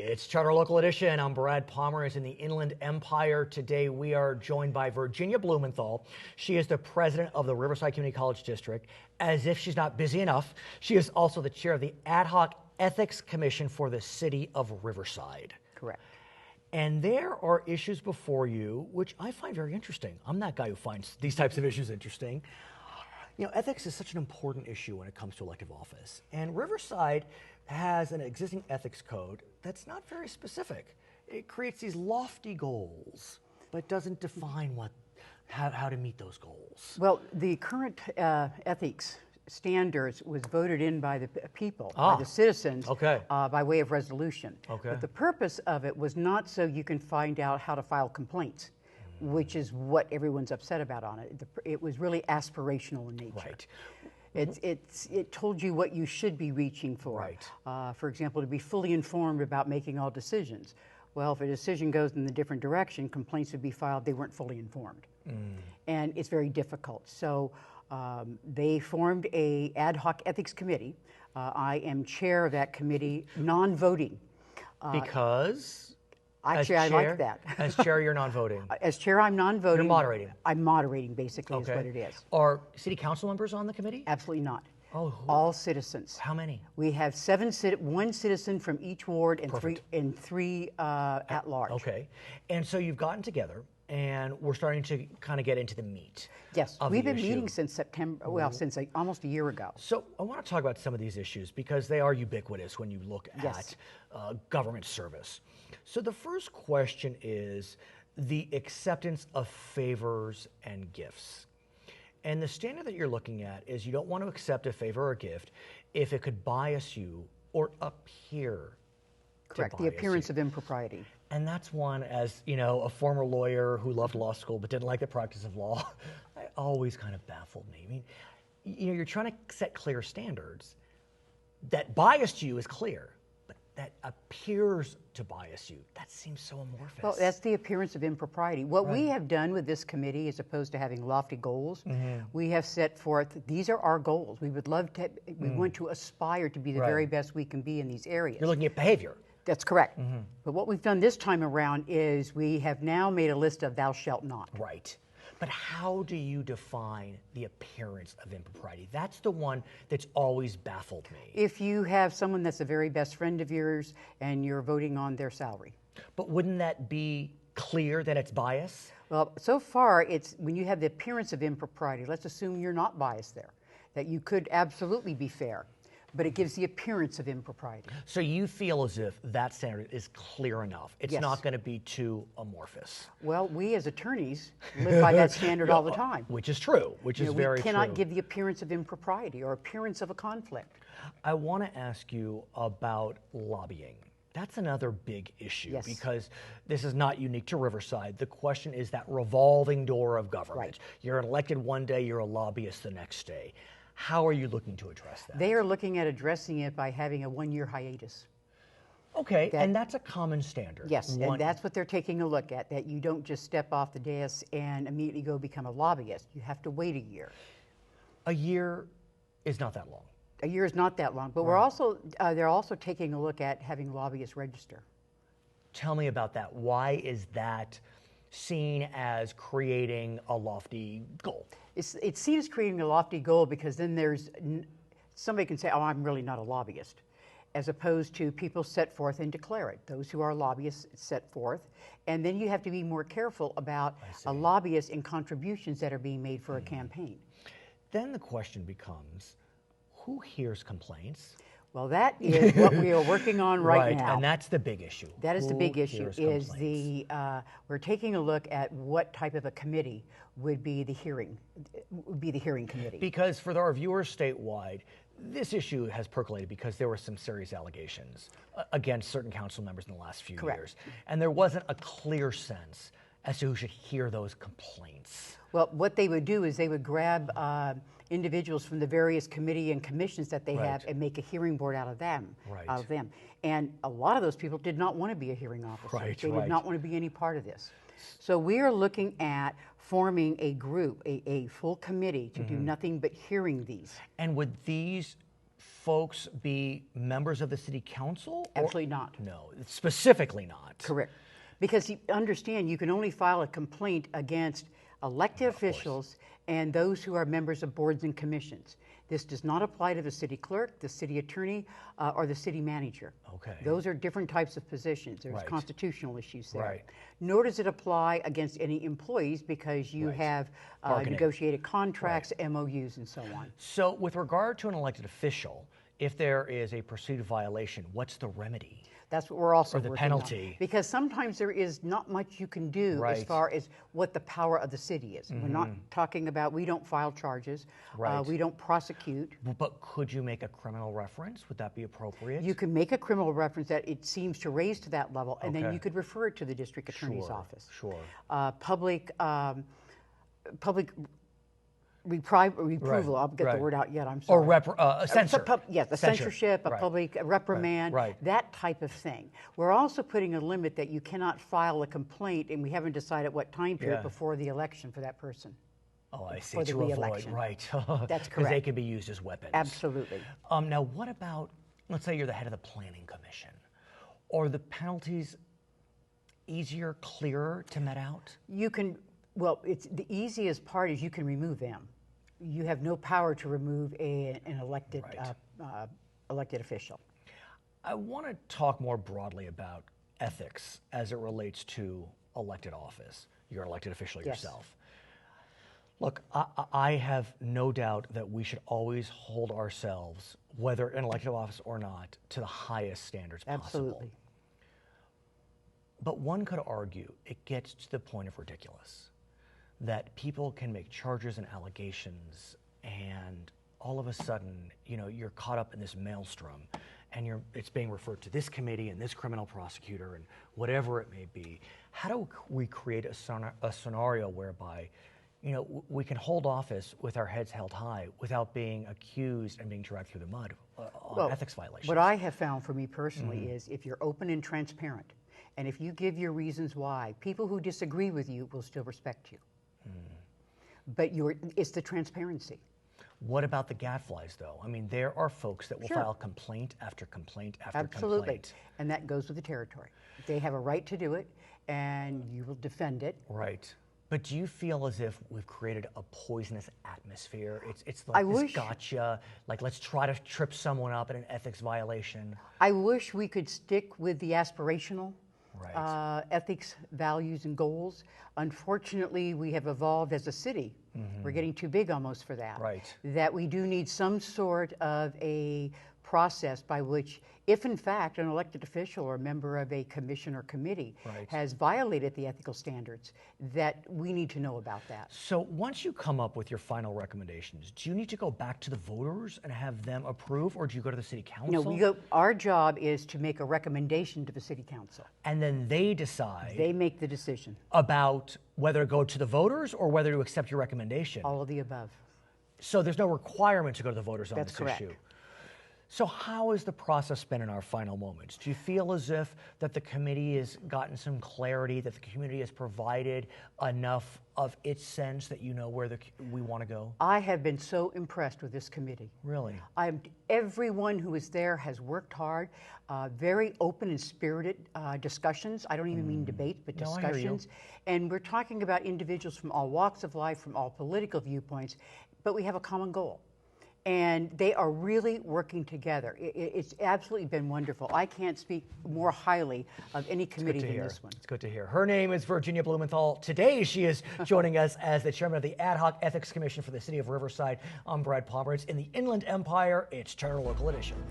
It's Charter Local Edition. I'm Brad Pomerance in the Inland Empire. Today we are joined by Virginia Blumenthal. She is the president of the Riverside Community College District. As if she's not busy enough, she is also the chair of the Ad Hoc Ethics Commission for the City of Riverside. Correct. And there are issues before you, which I find very interesting. I'm that guy who finds these types of issues interesting. You know, ethics is such an important issue when it comes to elective office. And Riverside has an existing ethics code that's not very specific. It creates these lofty goals, but doesn't define how to meet those goals. Well, the current ethics standards was voted in by the people, by the citizens, by way of resolution. But the purpose of it was not so you can find out how to file complaints, which is what everyone's upset about on it. It was really aspirational in nature. Right. It told you what you should be reaching for. Right. For example, to be fully informed about making all decisions. Well, if a decision goes in a different direction, complaints would be filed, they weren't fully informed. And it's very difficult. So they formed a ad hoc ethics committee. I am chair of that committee, non-voting. Because? Actually, I like that. As chair, you're non-voting. As chair, I'm non-voting. You're moderating. I'm moderating, basically, is what it is. Are city council members on the committee? Absolutely not. Oh, who? All citizens. How many? We have one citizen from each ward and three at large. Okay. And so you've gotten together, and we're starting to kind of get into the meat. Yes, we've been meeting since September, well, since almost a year ago. So I want to talk about some of these issues because they are ubiquitous when you look at government service. So the first question is the acceptance of favors and gifts. And the standard that you're looking at is you don't want to accept a favor or gift if it could bias you or appear Correct, the appearance of impropriety. And that's one, as you know, a former lawyer who loved law school but didn't like the practice of law, it always kind of baffled me. I mean, you know, you're trying to set clear standards. That biased you is clear, but that appears to bias you, that seems so amorphous. Well, that's the appearance of impropriety. What we have done with this committee, as opposed to having lofty goals, we have set forth, these are our goals. We would love to, we want to aspire to be the very best we can be in these areas. You're looking at behavior. That's correct. But what we've done this time around is we have now made a list of thou shalt not. Right. But how do you define the appearance of impropriety? That's the one that's always baffled me. If you have someone that's a very best friend of yours and you're voting on their salary. But wouldn't that be clear that it's bias? Well, so far, it's when you have the appearance of impropriety, let's assume you're not biased there, that you could absolutely be fair. But it gives the appearance of impropriety. So you feel as if that standard is clear enough. It's not going to be too amorphous. Well, we as attorneys live by that standard all the time. Which is true, which is very true. We cannot give the appearance of impropriety or appearance of a conflict. I want to ask you about lobbying. That's another big issue because this is not unique to Riverside. The question is that revolving door of government. Right. You're elected one day, you're a lobbyist the next day. How are you looking to address that? They are looking at addressing it by having a one-year hiatus. Okay, and that's a common standard. Yes, and that's what they're taking a look at, that you don't just step off the dais and immediately go become a lobbyist. You have to wait a year. A year is not that long. A year is not that long, but we're also, they're also taking a look at having lobbyists register. Tell me about that. Why is that seen as creating a lofty goal? It's seen as creating a lofty goal because then there's, somebody can say, oh, I'm really not a lobbyist, as opposed to people set forth and declare it. Those who are lobbyists set forth, and then you have to be more careful about a lobbyist and contributions that are being made for a campaign. Then the question becomes, who hears complaints? Well, that is what we are working on right now. And that's the big issue. That is the big issue, is we're taking a look at what type of a committee would be the hearing committee. Because for our viewers statewide, this issue has percolated because there were some serious allegations against certain council members in the last few years. And there wasn't a clear sense as to who should hear those complaints. Well, what they would do is they would grab individuals from the various committee and commissions that they have and make a hearing board out of them. And a lot of those people did not want to be a hearing officer. They did not want to be any part of this. So we are looking at forming a group, a full committee to do nothing but hearing these. And would these folks be members of the city council? Absolutely not. No, specifically not. Correct. Because you understand, you can only file a complaint against elected officials and those who are members of boards and commissions. This does not apply to the city clerk, the city attorney, or the city manager. Okay. Those are different types of positions. There's Right. constitutional issues there. Right. Nor does it apply against any employees because you Right. have negotiated contracts, MOUs, and so on. So with regard to an elected official, if there is a perceived violation, what's the remedy? That's what we're also Or the working penalty. on. Because sometimes there is not much you can do as Right. far as what the power of the city is. We're not talking about, we don't file charges, Right. we don't prosecute. But could you make a criminal reference? Would that be appropriate? You can make a criminal reference that it seems to raise to that level, and then Okay. you could refer it to the district attorney's office. Sure. Public reproval, I'll get right. the word out yet, I'm sorry. Or censure. Yes, a Censure. censorship, a Right. public reprimand, Right. that type of thing. We're also putting a limit that you cannot file a complaint, and we haven't decided what time period Yeah. before the election for that person. Oh, I see. For the To avoid, re-election. right. That's Because they correct. can be used as weapons. Absolutely. Now, what about, let's say you're the head of the planning commission. Are the penalties easier, clearer to met out? You can, well, it's the easiest part is you can remove them. You have no power to remove an elected Right. elected official. I want to talk more broadly about ethics as it relates to elected office. You're an elected official Yes. yourself. Look, I have no doubt that we should always hold ourselves, whether in elected office or not, to the highest standards possible. Absolutely. But one could argue it gets to the point of ridiculous that people can make charges and allegations, and all of a sudden, you're caught up in this maelstrom, and it's being referred to this committee and this criminal prosecutor and whatever it may be. How do we create a scenario whereby we can hold office with our heads held high without being accused and being dragged through the mud on ethics violations? What I have found for me personally is if you're open and transparent, and if you give your reasons why, people who disagree with you will still respect you. But it's the transparency. What about the gadflies, though? I mean, there are folks that will file complaint after complaint after Absolutely. complaint. And that goes with the territory. They have a right to do it, and you will defend it. Right. But do you feel as if we've created a poisonous atmosphere? It's like this gotcha, like let's try to trip someone up in an ethics violation. I wish we could stick with the aspirational Right. ethics, values, and goals. Unfortunately, we have evolved as a city. We're getting too big almost for that. Right. That we do need some sort of a process by which, if in fact an elected official or a member of a commission or committee Right. has violated the ethical standards, that we need to know about that. So once you come up with your final recommendations, do you need to go back to the voters and have them approve, or do you go to the city council? No, our job is to make a recommendation to the city council. And then they decide They make the decision. about whether to go to the voters or whether to accept your recommendation. All of the above. So there's no requirement to go to the voters on That's this correct. issue. So how has the process been in our final moments? Do you feel as if that the committee has gotten some clarity, that the community has provided enough of its sense that you know where we want to go? I have been so impressed with this committee. Really? Everyone who is there has worked hard, very open and spirited discussions. I don't even mean debates, but No, I hear you. discussions. And we're talking about individuals from all walks of life, from all political viewpoints, but we have a common goal. And they are really working together. It's absolutely been wonderful. I can't speak more highly of any committee than this one. It's good to hear. Her name is Virginia Blumenthal. Today she is joining us as the chairman of the Ad Hoc Ethics Commission for the City of Riverside. I'm Brad Pomerance. In the Inland Empire, it's Turner Local Edition.